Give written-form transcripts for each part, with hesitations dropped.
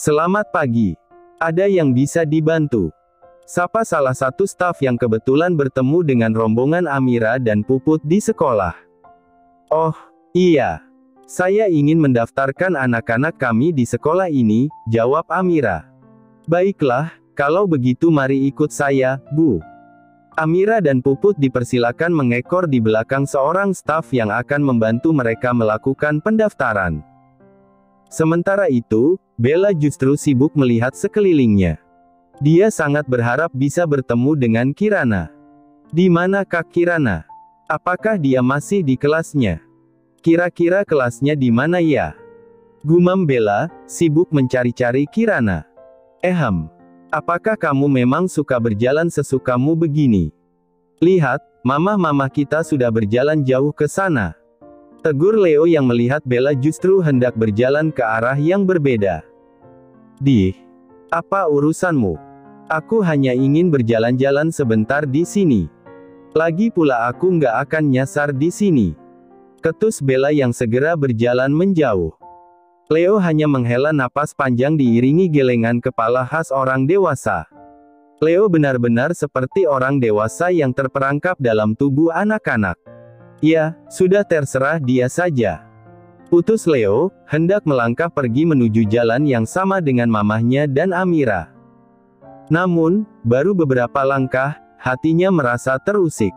Selamat pagi. Ada yang bisa dibantu? Sapa salah satu staf yang kebetulan bertemu dengan rombongan Amira dan Puput di sekolah. Oh, iya. Saya ingin mendaftarkan anak-anak kami di sekolah ini, jawab Amira. Baiklah, kalau begitu mari ikut saya, Bu. Amira dan Puput dipersilakan mengekor di belakang seorang staf yang akan membantu mereka melakukan pendaftaran. Sementara itu, Bella justru sibuk melihat sekelilingnya. Dia sangat berharap bisa bertemu dengan Kirana. Di mana Kak Kirana? Apakah dia masih di kelasnya? Kira-kira kelasnya di mana ya? Gumam Bella, sibuk mencari-cari Kirana. Apakah kamu memang suka berjalan sesukamu begini? Lihat, mamah-mamah kita sudah berjalan jauh ke sana. Tegur Leo yang melihat Bella justru hendak berjalan ke arah yang berbeda. Apa urusanmu? Aku hanya ingin berjalan-jalan sebentar di sini. Lagi pula aku nggak akan nyasar di sini. Ketus Bella yang segera berjalan menjauh. Leo hanya menghela napas panjang diiringi gelengan kepala khas orang dewasa. Leo benar-benar seperti orang dewasa yang terperangkap dalam tubuh anak-anak. Ya, sudah terserah dia saja. Putus Leo, hendak melangkah pergi menuju jalan yang sama dengan mamahnya dan Amira. Namun, baru beberapa langkah, hatinya merasa terusik.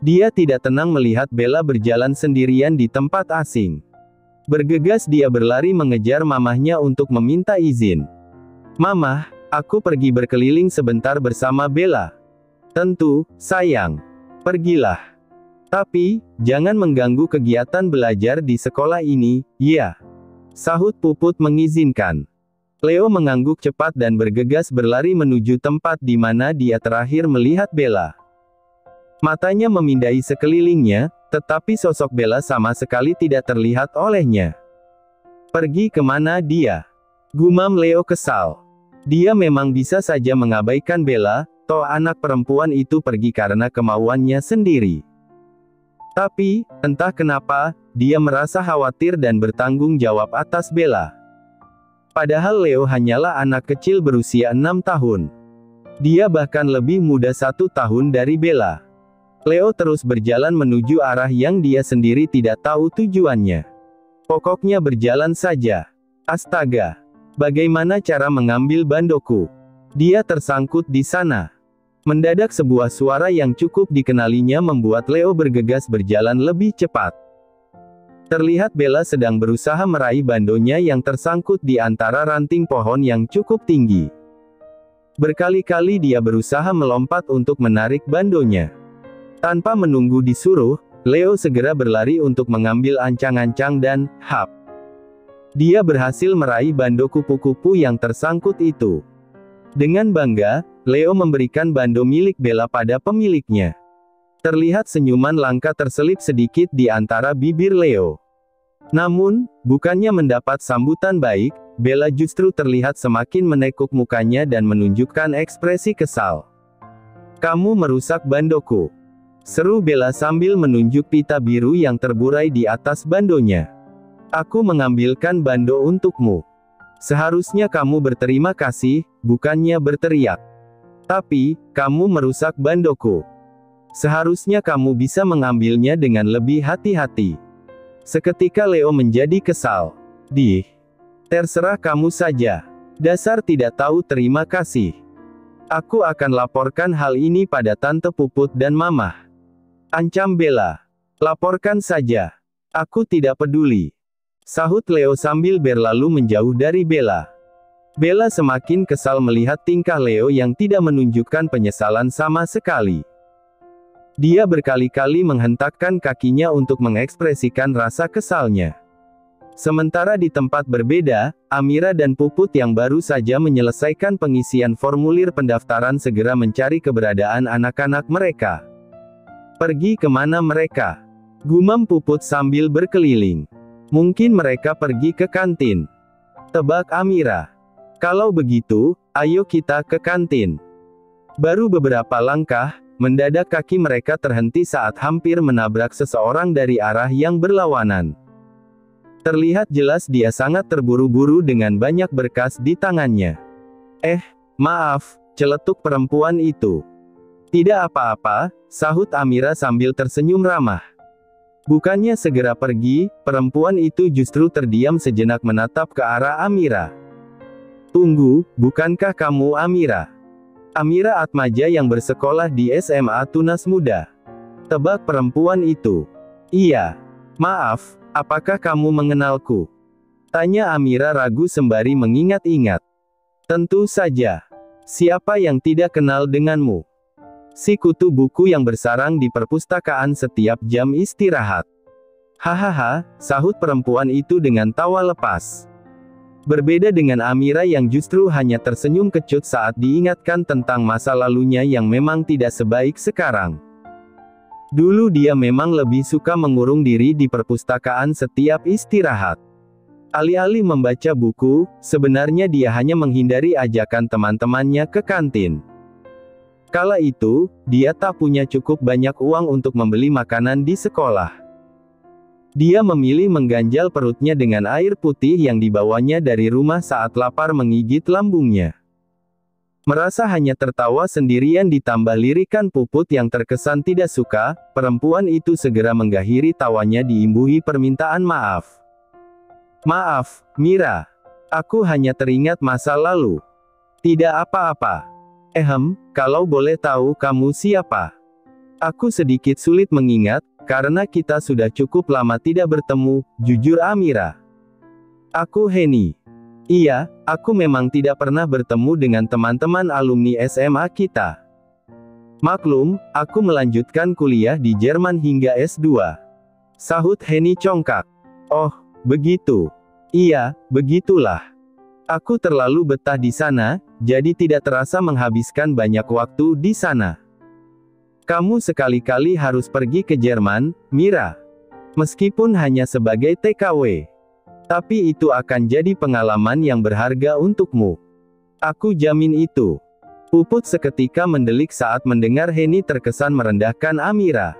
Dia tidak tenang melihat Bella berjalan sendirian di tempat asing. Bergegas dia berlari mengejar mamahnya untuk meminta izin. Mamah, aku pergi berkeliling sebentar bersama Bella. Tentu, sayang. Pergilah. Tapi, jangan mengganggu kegiatan belajar di sekolah ini, ya. Sahut Puput mengizinkan. Leo mengangguk cepat dan bergegas berlari menuju tempat di mana dia terakhir melihat Bella. Matanya memindai sekelilingnya, tetapi sosok Bella sama sekali tidak terlihat olehnya. Pergi kemana dia? Gumam Leo kesal. Dia memang bisa saja mengabaikan Bella, toh anak perempuan itu pergi karena kemauannya sendiri. Tapi, entah kenapa, dia merasa khawatir dan bertanggung jawab atas Bella. Padahal Leo hanyalah anak kecil berusia 6 tahun. Dia bahkan lebih muda 1 tahun dari Bella. Leo terus berjalan menuju arah yang dia sendiri tidak tahu tujuannya. Pokoknya berjalan saja. Astaga! Bagaimana cara mengambil bandoku? Dia tersangkut di sana. Mendadak sebuah suara yang cukup dikenalinya membuat Leo bergegas berjalan lebih cepat. Terlihat Bella sedang berusaha meraih bandonya yang tersangkut di antara ranting pohon yang cukup tinggi. Berkali-kali dia berusaha melompat untuk menarik bandonya. Tanpa menunggu disuruh, Leo segera berlari untuk mengambil ancang-ancang dan, dia berhasil meraih bando kupu-kupu yang tersangkut itu. Dengan bangga, Leo memberikan bando milik Bella pada pemiliknya. Terlihat senyuman langka terselip sedikit di antara bibir Leo. Namun, bukannya mendapat sambutan baik, Bella justru terlihat semakin menekuk mukanya dan menunjukkan ekspresi kesal. Kamu merusak bandoku. Seru Bella sambil menunjuk pita biru yang terburai di atas bandonya. Aku mengambilkan bando untukmu. Seharusnya kamu berterima kasih, bukannya berteriak. Tapi, kamu merusak bandoku. Seharusnya kamu bisa mengambilnya dengan lebih hati-hati. Seketika Leo menjadi kesal. Terserah kamu saja. Dasar tidak tahu terima kasih. Aku akan laporkan hal ini pada Tante Puput dan Mamah. Ancam Bella. Laporkan saja. Aku tidak peduli. Sahut Leo sambil berlalu menjauh dari Bella. Bella semakin kesal melihat tingkah Leo yang tidak menunjukkan penyesalan sama sekali. Dia berkali-kali menghentakkan kakinya untuk mengekspresikan rasa kesalnya. Sementara di tempat berbeda, Amira dan Puput yang baru saja menyelesaikan pengisian formulir pendaftaran segera mencari keberadaan anak-anak mereka. Pergi kemana mereka? Gumam Puput sambil berkeliling. Mungkin mereka pergi ke kantin. Tebak Amira. Kalau begitu, ayo kita ke kantin. Baru beberapa langkah, mendadak kaki mereka terhenti saat hampir menabrak seseorang dari arah yang berlawanan. Terlihat jelas dia sangat terburu-buru dengan banyak berkas di tangannya. Maaf, celetuk perempuan itu. Tidak apa-apa, sahut Amira sambil tersenyum ramah. Bukannya segera pergi, perempuan itu justru terdiam sejenak menatap ke arah Amira. Tunggu, bukankah kamu Amira? Amira Atmaja yang bersekolah di SMA Tunas Muda. Tebak perempuan itu. Iya. Maaf, apakah kamu mengenalku? Tanya Amira ragu sembari mengingat-ingat. Tentu saja. Siapa yang tidak kenal denganmu? Si kutu buku yang bersarang di perpustakaan setiap jam istirahat. Hahaha, sahut perempuan itu dengan tawa lepas. Berbeda dengan Amira yang justru hanya tersenyum kecut saat diingatkan tentang masa lalunya yang memang tidak sebaik sekarang. Dulu dia memang lebih suka mengurung diri di perpustakaan setiap istirahat. Alih-alih membaca buku, sebenarnya dia hanya menghindari ajakan teman-temannya ke kantin. Kala itu, dia tak punya cukup banyak uang untuk membeli makanan di sekolah. Dia memilih mengganjal perutnya dengan air putih yang dibawanya dari rumah saat lapar menggigit lambungnya. Merasa hanya tertawa sendirian ditambah lirikan Puput yang terkesan tidak suka, perempuan itu segera mengakhiri tawanya diimbuhi permintaan maaf. Maaf, Mira. Aku hanya teringat masa lalu. Tidak apa-apa. Kalau boleh tahu kamu siapa? Aku sedikit sulit mengingat, karena kita sudah cukup lama tidak bertemu, jujur Amira. Aku Heni. Iya, aku memang tidak pernah bertemu dengan teman-teman alumni SMA kita. Maklum, aku melanjutkan kuliah di Jerman hingga S2. Sahut Heni congkak. Oh, begitu. Iya, begitulah. Aku terlalu betah di sana, jadi tidak terasa menghabiskan banyak waktu di sana. Kamu sekali-kali harus pergi ke Jerman, Mira. Meskipun hanya sebagai TKW. Tapi itu akan jadi pengalaman yang berharga untukmu. Aku jamin itu. Puput seketika mendelik saat mendengar Heni terkesan merendahkan Amira.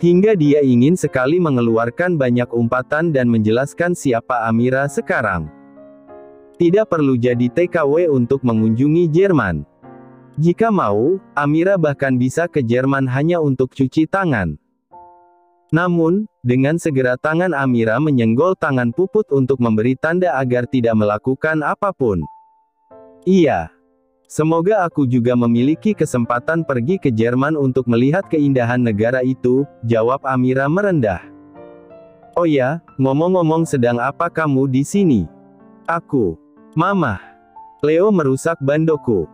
Hingga dia ingin sekali mengeluarkan banyak umpatan dan menjelaskan siapa Amira sekarang. Tidak perlu jadi TKW untuk mengunjungi Jerman. Jika mau, Amira bahkan bisa ke Jerman hanya untuk cuci tangan. Namun, dengan segera tangan Amira menyenggol tangan Puput untuk memberi tanda agar tidak melakukan apapun. Iya. Semoga aku juga memiliki kesempatan pergi ke Jerman untuk melihat keindahan negara itu, jawab Amira merendah. Oh ya, ngomong-ngomong sedang apa kamu di sini? Aku. Mama. Leo merusak bandoku.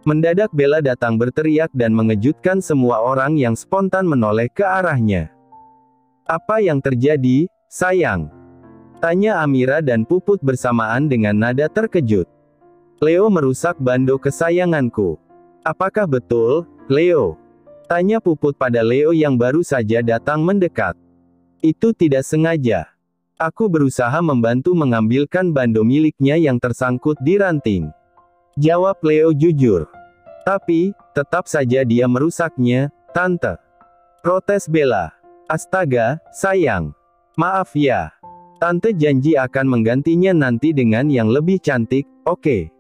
Mendadak Bella datang berteriak dan mengejutkan semua orang yang spontan menoleh ke arahnya. Apa yang terjadi, sayang? Tanya Amira dan Puput bersamaan dengan nada terkejut. Leo merusak bando kesayanganku. Apakah betul, Leo? Tanya Puput pada Leo yang baru saja datang mendekat. Itu tidak sengaja. Aku berusaha membantu mengambilkan bando miliknya yang tersangkut di ranting. Jawab Leo jujur. Tapi, tetap saja dia merusaknya, Tante. Protes Bella. Astaga, sayang. Maaf ya. Tante janji akan menggantinya nanti dengan yang lebih cantik, oke?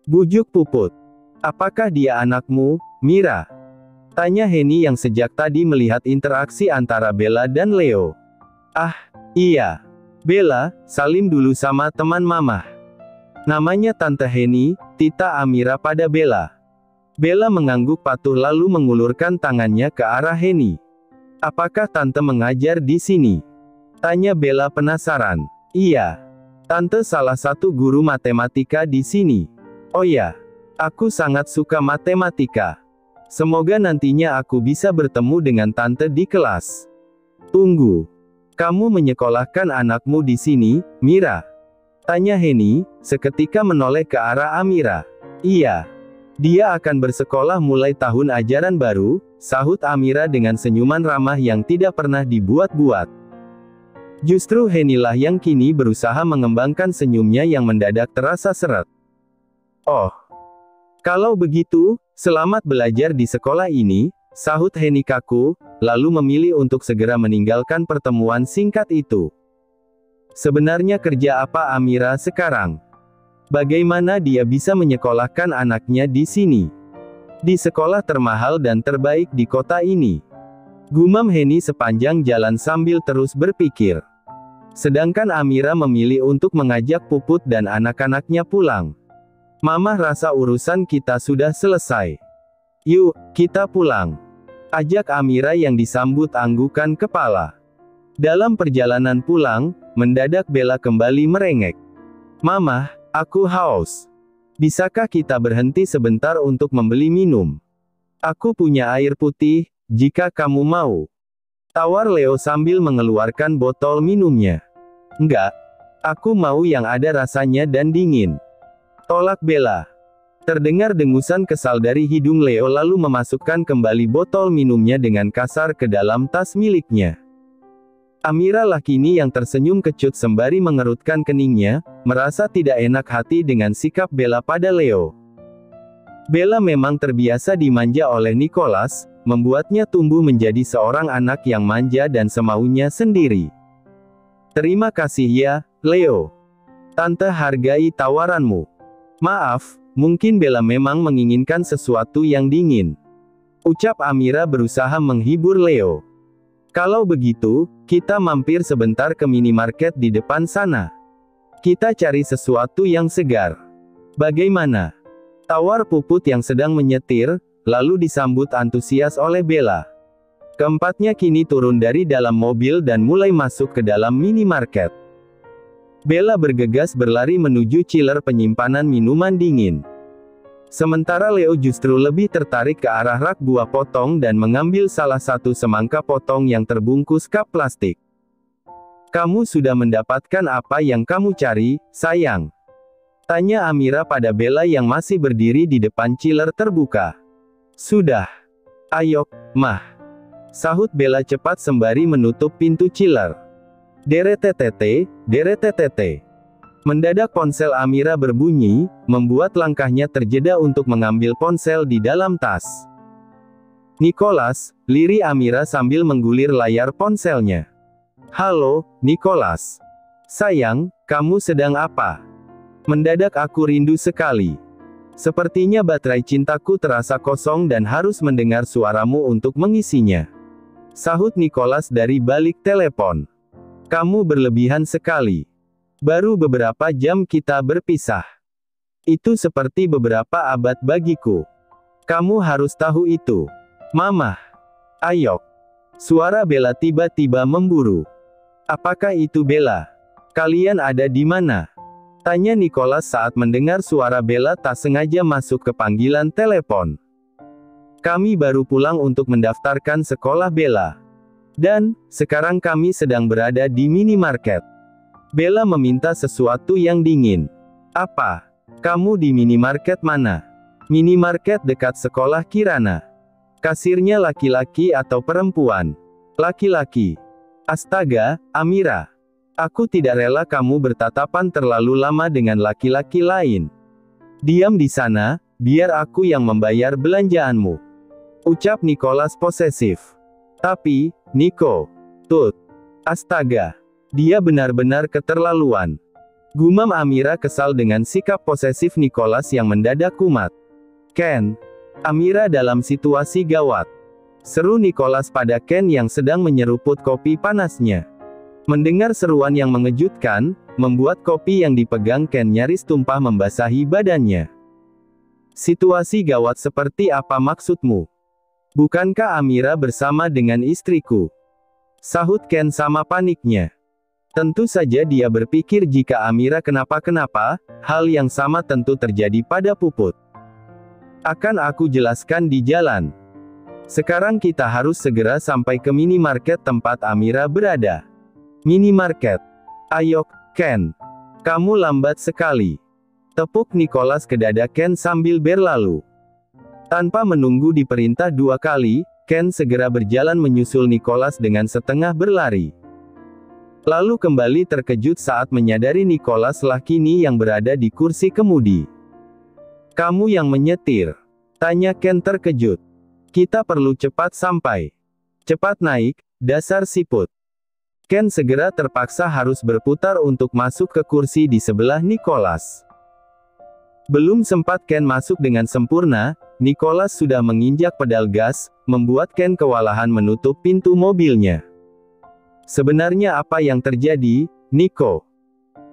Bujuk Puput. Apakah dia anakmu, Mira? Tanya Heni yang sejak tadi melihat interaksi antara Bella dan Leo. Ah, iya. Bella, salim dulu sama teman Mama. Namanya Tante Heni, Tita Amira pada Bella. Bella mengangguk patuh lalu mengulurkan tangannya ke arah Heni. Apakah Tante mengajar di sini? Tanya Bella penasaran. Iya. Tante salah satu guru matematika di sini. Oh ya. Aku sangat suka matematika. Semoga nantinya aku bisa bertemu dengan Tante di kelas. Tunggu. Kamu menyekolahkan anakmu di sini, Mira? Tanya Heni, seketika menoleh ke arah Amira. Iya. Dia akan bersekolah mulai tahun ajaran baru, sahut Amira dengan senyuman ramah yang tidak pernah dibuat-buat. Justru Henilah yang kini berusaha mengembangkan senyumnya yang mendadak terasa seret. Oh. Kalau begitu, selamat belajar di sekolah ini, sahut Heni kaku, lalu memilih untuk segera meninggalkan pertemuan singkat itu. Sebenarnya kerja apa Amira sekarang? Bagaimana dia bisa menyekolahkan anaknya di sini? Di sekolah termahal dan terbaik di kota ini. Gumam Heni sepanjang jalan sambil terus berpikir. Sedangkan Amira memilih untuk mengajak Puput dan anak-anaknya pulang. Mamah rasa urusan kita sudah selesai. Yuk, kita pulang. Ajak Amira yang disambut anggukan kepala. Dalam perjalanan pulang, mendadak Bella kembali merengek. Mamah, aku haus. Bisakah kita berhenti sebentar untuk membeli minum? Aku punya air putih, jika kamu mau. Tawar Leo sambil mengeluarkan botol minumnya. Enggak. Aku mau yang ada rasanya dan dingin. Tolak Bella. Terdengar dengusan kesal dari hidung Leo lalu memasukkan kembali botol minumnya dengan kasar ke dalam tas miliknya. Amira Lakini yang tersenyum kecut sembari mengerutkan keningnya, merasa tidak enak hati dengan sikap Bella pada Leo. Bella memang terbiasa dimanja oleh Nicholas, membuatnya tumbuh menjadi seorang anak yang manja dan semaunya sendiri. Terima kasih ya, Leo. Tante hargai tawaranmu. Maaf, mungkin Bella memang menginginkan sesuatu yang dingin. Ucap Amira berusaha menghibur Leo. Kalau begitu, kita mampir sebentar ke minimarket di depan sana. Kita cari sesuatu yang segar. Bagaimana? Tawar Puput yang sedang menyetir, lalu disambut antusias oleh Bella. Keempatnya kini turun dari dalam mobil dan mulai masuk ke dalam minimarket. Bella bergegas berlari menuju chiller penyimpanan minuman dingin. Sementara Leo justru lebih tertarik ke arah rak buah potong dan mengambil salah satu semangka potong yang terbungkus kap plastik. Kamu sudah mendapatkan apa yang kamu cari, sayang? Tanya Amira pada Bella yang masih berdiri di depan chiller terbuka. Sudah. Ayo, Mah. Sahut Bella cepat sembari menutup pintu chiller. Deretetete, deretetete. Mendadak ponsel Amira berbunyi, membuat langkahnya terjeda untuk mengambil ponsel di dalam tas. Nicholas, lirih Amira sambil menggulir layar ponselnya. Halo, Nicholas. Sayang, kamu sedang apa? Mendadak aku rindu sekali. Sepertinya baterai cintaku terasa kosong dan harus mendengar suaramu untuk mengisinya. Sahut Nicholas dari balik telepon. Kamu berlebihan sekali. Baru beberapa jam kita berpisah. Itu seperti beberapa abad bagiku. Kamu harus tahu itu. Mamah. Ayok. Suara Bella tiba-tiba memburu. Apakah itu Bella? Kalian ada di mana? Tanya Nicholas saat mendengar suara Bella tak sengaja masuk ke panggilan telepon. Kami baru pulang untuk mendaftarkan sekolah Bella. Dan, sekarang kami sedang berada di minimarket. Bella meminta sesuatu yang dingin. Apa? Kamu di minimarket mana? Minimarket dekat sekolah Kirana. Kasirnya laki-laki atau perempuan? Laki-laki. Astaga, Amira. Aku tidak rela kamu bertatapan terlalu lama dengan laki-laki lain. Diam di sana, biar aku yang membayar belanjaanmu. Ucap Nicholas posesif. Tapi, Nico. Tut. Astaga. Dia benar-benar keterlaluan. Gumam Amira kesal dengan sikap posesif Nicholas yang mendadak kumat. Ken. Amira dalam situasi gawat. Seru Nicholas pada Ken yang sedang menyeruput kopi panasnya. Mendengar seruan yang mengejutkan, membuat kopi yang dipegang Ken nyaris tumpah membasahi badannya. Situasi gawat seperti apa maksudmu? Bukankah Amira bersama dengan istriku? Sahut Ken sama paniknya. Tentu saja dia berpikir jika Amira kenapa-kenapa, hal yang sama tentu terjadi pada Puput. Akan aku jelaskan di jalan. Sekarang kita harus segera sampai ke minimarket tempat Amira berada. Minimarket. Ayok, Ken. Kamu lambat sekali. Tepuk Nicholas ke dada Ken sambil berlalu. Tanpa menunggu diperintah dua kali, Ken segera berjalan menyusul Nicholas dengan setengah berlari. Lalu kembali terkejut saat menyadari Nicholas Lakini yang berada di kursi kemudi. Kamu yang menyetir? Tanya Ken terkejut. Kita perlu cepat sampai. Cepat naik, dasar siput. Ken segera terpaksa harus berputar untuk masuk ke kursi di sebelah Nicholas. Belum sempat Ken masuk dengan sempurna, Nicholas sudah menginjak pedal gas, membuat Ken kewalahan menutup pintu mobilnya. "Sebenarnya apa yang terjadi, Nico?"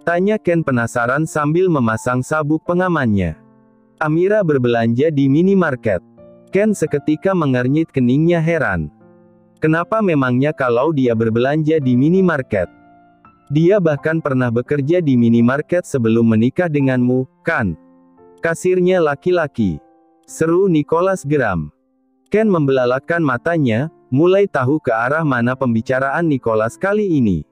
tanya Ken penasaran sambil memasang sabuk pengamannya. "Amira berbelanja di minimarket." Ken seketika mengernyit keningnya heran. Kenapa memangnya kalau dia berbelanja di minimarket? Dia bahkan pernah bekerja di minimarket sebelum menikah denganmu, kan? Kasirnya laki-laki. Seru Nicholas geram. Ken membelalakkan matanya, mulai tahu ke arah mana pembicaraan Nicholas kali ini.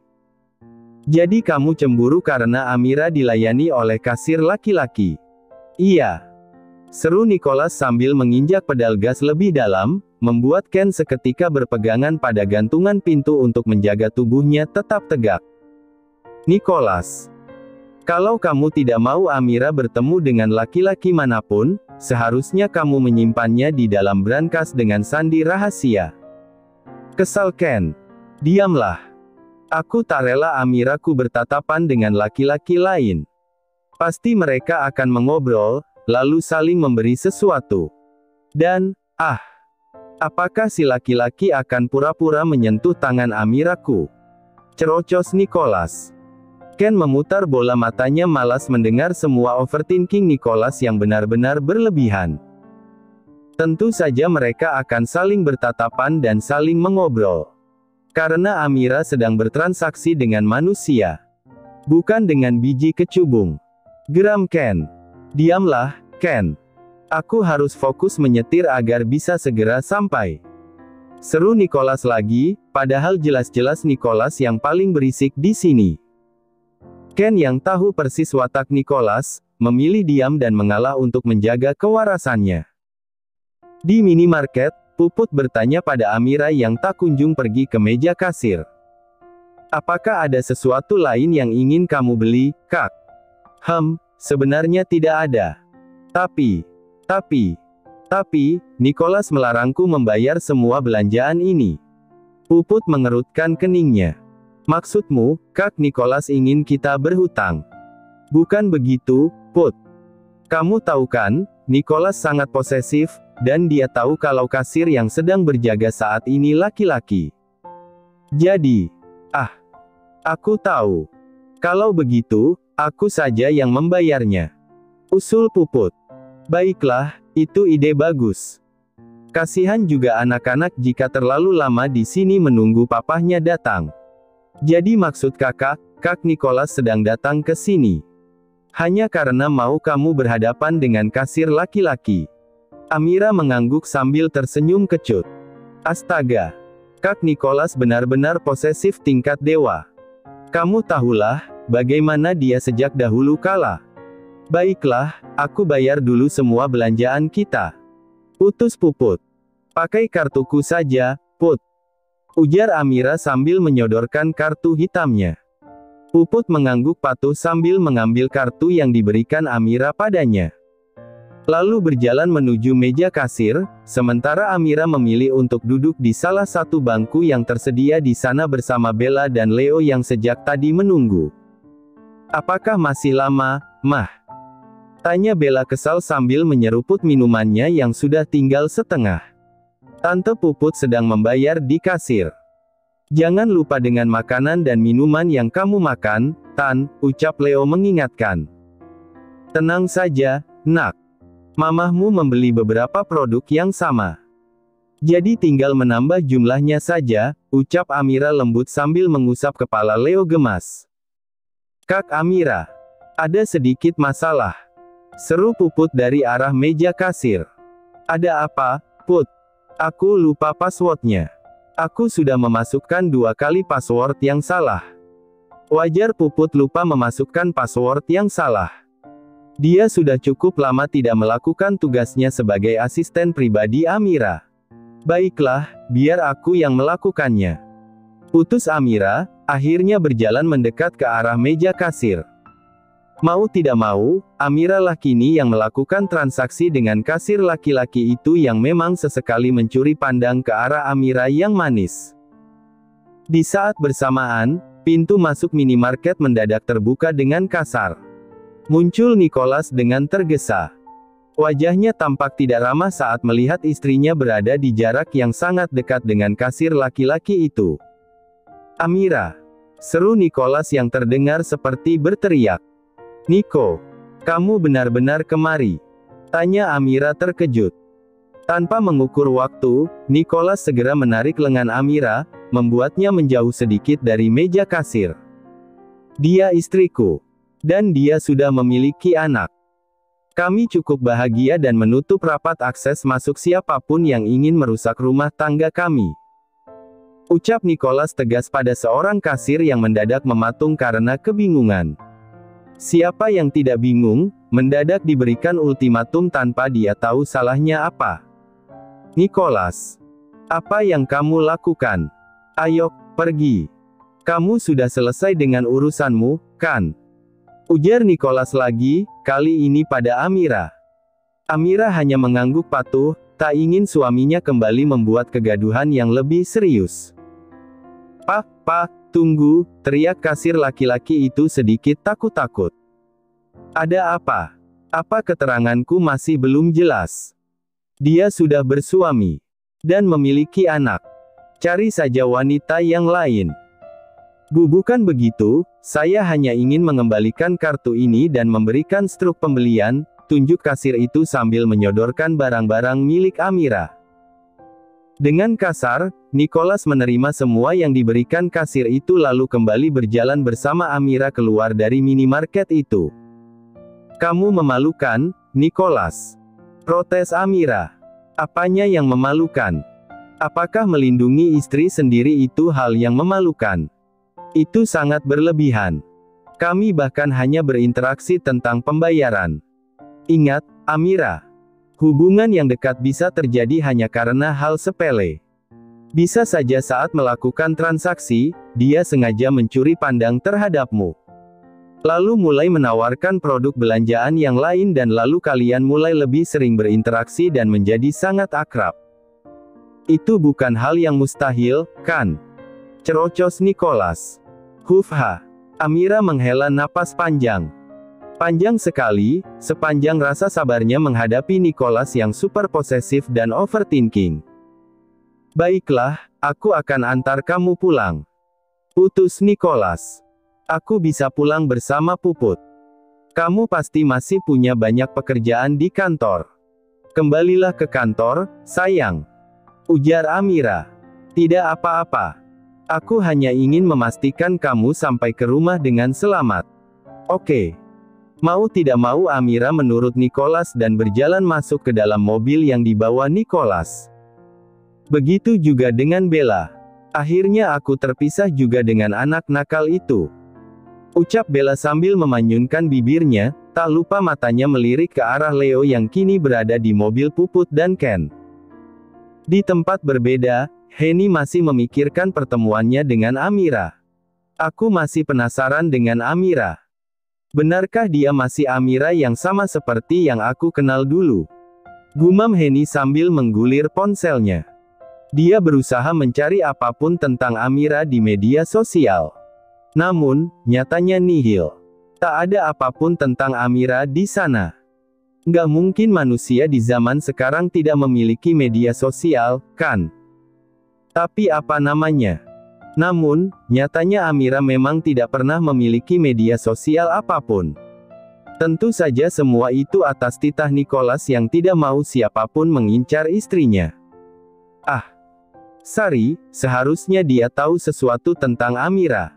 "Jadi kamu cemburu karena Amira dilayani oleh kasir laki-laki?" "Iya," seru Nicholas sambil menginjak pedal gas lebih dalam, membuat Ken seketika berpegangan pada gantungan pintu untuk menjaga tubuhnya tetap tegak. "Nicholas, kalau kamu tidak mau Amira bertemu dengan laki-laki manapun, seharusnya kamu menyimpannya di dalam brankas dengan sandi rahasia." Kesal Ken. "Diamlah. Aku tak rela Amiraku bertatapan dengan laki-laki lain. Pasti mereka akan mengobrol, lalu saling memberi sesuatu. Dan, apakah si laki-laki akan pura-pura menyentuh tangan Amiraku?" Cerocos Nicholas. Ken memutar bola matanya malas mendengar semua overthinking Nicholas yang benar-benar berlebihan. Tentu saja mereka akan saling bertatapan dan saling mengobrol. Karena Amira sedang bertransaksi dengan manusia. Bukan dengan biji kecubung. Geram Ken. "Diamlah, Ken. Aku harus fokus menyetir agar bisa segera sampai." Seru Nicholas lagi, padahal jelas-jelas Nicholas yang paling berisik di sini. Ken yang tahu persis watak Nicholas, memilih diam dan mengalah untuk menjaga kewarasannya. Di minimarket, Puput bertanya pada Amira yang tak kunjung pergi ke meja kasir. "Apakah ada sesuatu lain yang ingin kamu beli, Kak?" Sebenarnya tidak ada. Tapi, Nicholas melarangku membayar semua belanjaan ini." Puput mengerutkan keningnya. "Maksudmu, Kak Nicholas ingin kita berhutang?" "Bukan begitu, Put. Kamu tahu kan, Nicholas sangat posesif, dan dia tahu kalau kasir yang sedang berjaga saat ini laki-laki. Jadi, aku tahu. Kalau begitu, aku saja yang membayarnya." Usul Puput. "Baiklah, itu ide bagus. Kasihan juga anak-anak jika terlalu lama di sini menunggu papahnya datang. Jadi maksud kakak, Kak Nicholas sedang datang ke sini hanya karena mau kamu berhadapan dengan kasir laki-laki?" Amira mengangguk sambil tersenyum kecut. "Astaga. Kak Nicholas benar-benar posesif tingkat dewa. Kamu tahulah, bagaimana dia sejak dahulu kala." "Baiklah, aku bayar dulu semua belanjaan kita," utus Puput. "Pakai kartuku saja, Put," ujar Amira sambil menyodorkan kartu hitamnya. Puput mengangguk patuh sambil mengambil kartu yang diberikan Amira padanya. Lalu berjalan menuju meja kasir, sementara Amira memilih untuk duduk di salah satu bangku yang tersedia di sana bersama Bella dan Leo yang sejak tadi menunggu. "Apakah masih lama, Mah?" tanya Bella kesal sambil menyeruput minumannya yang sudah tinggal setengah. "Tante Puput sedang membayar di kasir. Jangan lupa dengan makanan dan minuman yang kamu makan, Tan," ucap Leo mengingatkan. "Tenang saja, Nak. Mamahmu membeli beberapa produk yang sama. Jadi tinggal menambah jumlahnya saja," ucap Amira lembut sambil mengusap kepala Leo gemas. "Kak Amira, ada sedikit masalah," seru Puput dari arah meja kasir. "Ada apa, Put?" "Aku lupa passwordnya. Aku sudah memasukkan 2 kali password yang salah." Wajar Puput lupa memasukkan password yang salah. Dia sudah cukup lama tidak melakukan tugasnya sebagai asisten pribadi Amira. "Baiklah, biar aku yang melakukannya," putus Amira, akhirnya berjalan mendekat ke arah meja kasir. Mau tidak mau, Amira lah kini yang melakukan transaksi dengan kasir laki-laki itu yang memang sesekali mencuri pandang ke arah Amira yang manis. Di saat bersamaan, pintu masuk minimarket mendadak terbuka dengan kasar. Muncul Nicholas dengan tergesa. Wajahnya tampak tidak ramah saat melihat istrinya berada di jarak yang sangat dekat dengan kasir laki-laki itu. "Amira!" seru Nicholas yang terdengar seperti berteriak. "Nico, kamu benar-benar kemari?" tanya Amira terkejut. Tanpa mengukur waktu, Nicholas segera menarik lengan Amira, membuatnya menjauh sedikit dari meja kasir. "Dia istriku. Dan dia sudah memiliki anak. Kami cukup bahagia dan menutup rapat akses masuk siapapun yang ingin merusak rumah tangga kami," ucap Nicholas tegas pada seorang kasir yang mendadak mematung karena kebingungan. Siapa yang tidak bingung, mendadak diberikan ultimatum tanpa dia tahu salahnya apa. "Nicholas, apa yang kamu lakukan? Ayo, pergi. Kamu sudah selesai dengan urusanmu, kan?" ujar Nicholas lagi, kali ini pada Amira. Amira hanya mengangguk patuh, tak ingin suaminya kembali membuat kegaduhan yang lebih serius. Pak, tunggu," teriak kasir laki-laki itu sedikit takut-takut. "Ada apa? Apa keteranganku masih belum jelas? Dia sudah bersuami. Dan memiliki anak. Cari saja wanita yang lain." "Bukan begitu, saya hanya ingin mengembalikan kartu ini dan memberikan struk pembelian," tunjuk kasir itu sambil menyodorkan barang-barang milik Amira. Dengan kasar, Nicholas menerima semua yang diberikan kasir itu lalu kembali berjalan bersama Amira keluar dari minimarket itu. "Kamu memalukan, Nicholas," protes Amira. "Apanya yang memalukan? Apakah melindungi istri sendiri itu hal yang memalukan? Itu sangat berlebihan. Kami bahkan hanya berinteraksi tentang pembayaran. Ingat, Amira, hubungan yang dekat bisa terjadi hanya karena hal sepele. Bisa saja saat melakukan transaksi, dia sengaja mencuri pandang terhadapmu. Lalu mulai menawarkan produk belanjaan yang lain dan lalu kalian mulai lebih sering berinteraksi dan menjadi sangat akrab. Itu bukan hal yang mustahil, kan?" cerocos Nicholas. "Hufha." Amira menghela napas panjang. Panjang sekali, sepanjang rasa sabarnya menghadapi Nicholas yang super posesif dan overthinking. "Baiklah, aku akan antar kamu pulang," putus Nicholas. "Aku bisa pulang bersama Puput. Kamu pasti masih punya banyak pekerjaan di kantor. Kembalilah ke kantor, sayang," ujar Amira. "Tidak apa-apa. Aku hanya ingin memastikan kamu sampai ke rumah dengan selamat." "Oke." Mau tidak mau Amira menurut Nicholas dan berjalan masuk ke dalam mobil yang dibawa Nicholas. Begitu juga dengan Bella. "Akhirnya aku terpisah juga dengan anak nakal itu," ucap Bella sambil memanyunkan bibirnya, tak lupa matanya melirik ke arah Leo yang kini berada di mobil Puput dan Ken. Di tempat berbeda, Henny masih memikirkan pertemuannya dengan Amira. "Aku masih penasaran dengan Amira. Benarkah dia masih Amira yang sama seperti yang aku kenal dulu?" gumam Henny sambil menggulir ponselnya. Dia berusaha mencari apapun tentang Amira di media sosial. Namun, nyatanya nihil. Tak ada apapun tentang Amira di sana. Nggak mungkin manusia di zaman sekarang tidak memiliki media sosial, kan? Tapi apa namanya? Namun, nyatanya Amira memang tidak pernah memiliki media sosial apapun. Tentu saja semua itu atas titah Nicholas yang tidak mau siapapun mengincar istrinya. Sari, seharusnya dia tahu sesuatu tentang Amira.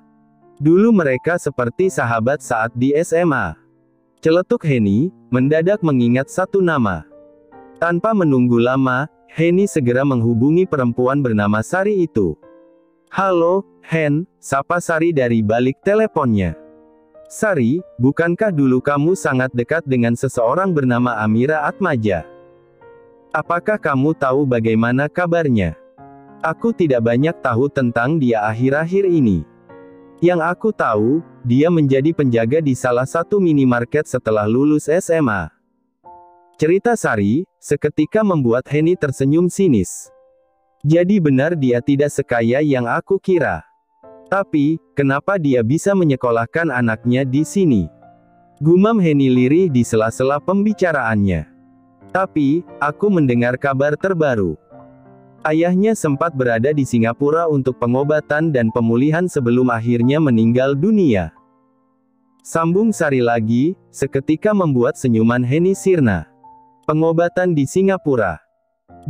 Dulu mereka seperti sahabat saat di SMA. Celetuk Henny, mendadak mengingat satu nama. Tanpa menunggu lama, Henny segera menghubungi perempuan bernama Sari itu. "Halo, Hen," sapa Sari dari balik teleponnya. "Sari, bukankah dulu kamu sangat dekat dengan seseorang bernama Amira Atmaja? Apakah kamu tahu bagaimana kabarnya?" "Aku tidak banyak tahu tentang dia akhir-akhir ini. Yang aku tahu, dia menjadi penjaga di salah satu minimarket setelah lulus SMA." Cerita Sari, seketika membuat Henny tersenyum sinis. Jadi benar dia tidak sekaya yang aku kira. Tapi, kenapa dia bisa menyekolahkan anaknya di sini? Gumam Henny lirih di sela-sela pembicaraannya. Tapi, aku mendengar kabar terbaru. Ayahnya sempat berada di Singapura untuk pengobatan dan pemulihan sebelum akhirnya meninggal dunia. Sambung Sari lagi, seketika membuat senyuman Henny sirna. Pengobatan di Singapura.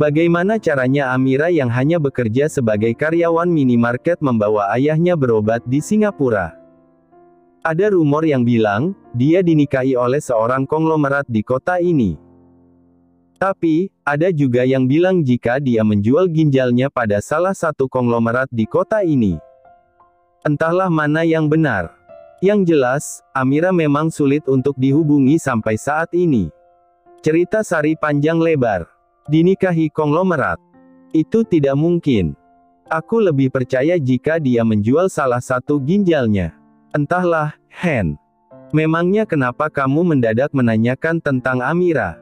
Bagaimana caranya Amira yang hanya bekerja sebagai karyawan minimarket membawa ayahnya berobat di Singapura? Ada rumor yang bilang, dia dinikahi oleh seorang konglomerat di kota ini. Tapi, ada juga yang bilang jika dia menjual ginjalnya pada salah satu konglomerat di kota ini. Entahlah mana yang benar. Yang jelas, Amira memang sulit untuk dihubungi sampai saat ini. Cerita Sari panjang lebar. Dinikahi konglomerat. Itu tidak mungkin. Aku lebih percaya jika dia menjual salah satu ginjalnya. Entahlah, Hen. Memangnya kenapa kamu mendadak menanyakan tentang Amira?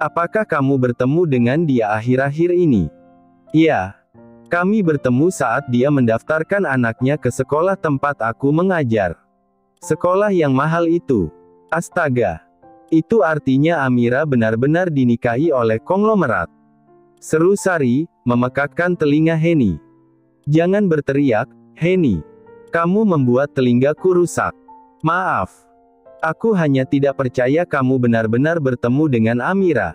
Apakah kamu bertemu dengan dia akhir-akhir ini? Ya. Kami bertemu saat dia mendaftarkan anaknya ke sekolah tempat aku mengajar. Sekolah yang mahal itu. Astaga. Itu artinya Amira benar-benar dinikahi oleh konglomerat. Seru Sari, memekakkan telinga Henny. Jangan berteriak, Henny. Kamu membuat telingaku rusak. Maaf. Aku hanya tidak percaya kamu benar-benar bertemu dengan Amira.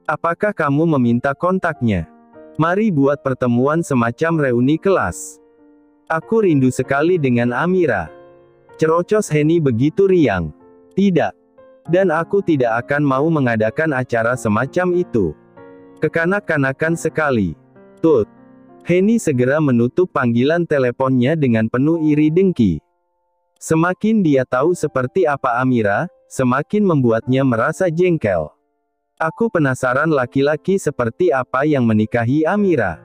Apakah kamu meminta kontaknya? Mari buat pertemuan semacam reuni kelas. Aku rindu sekali dengan Amira. Cerocos Henny begitu riang. Tidak. Dan aku tidak akan mau mengadakan acara semacam itu. Kekanak-kanakan sekali. Tut. Henny segera menutup panggilan teleponnya dengan penuh iri dengki. Semakin dia tahu seperti apa Amira, semakin membuatnya merasa jengkel. Aku penasaran laki-laki seperti apa yang menikahi Amira.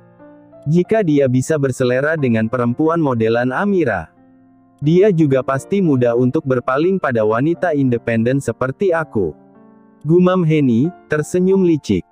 Jika dia bisa berselera dengan perempuan modelan Amira, dia juga pasti mudah untuk berpaling pada wanita independen seperti aku. Gumam Henny, tersenyum licik.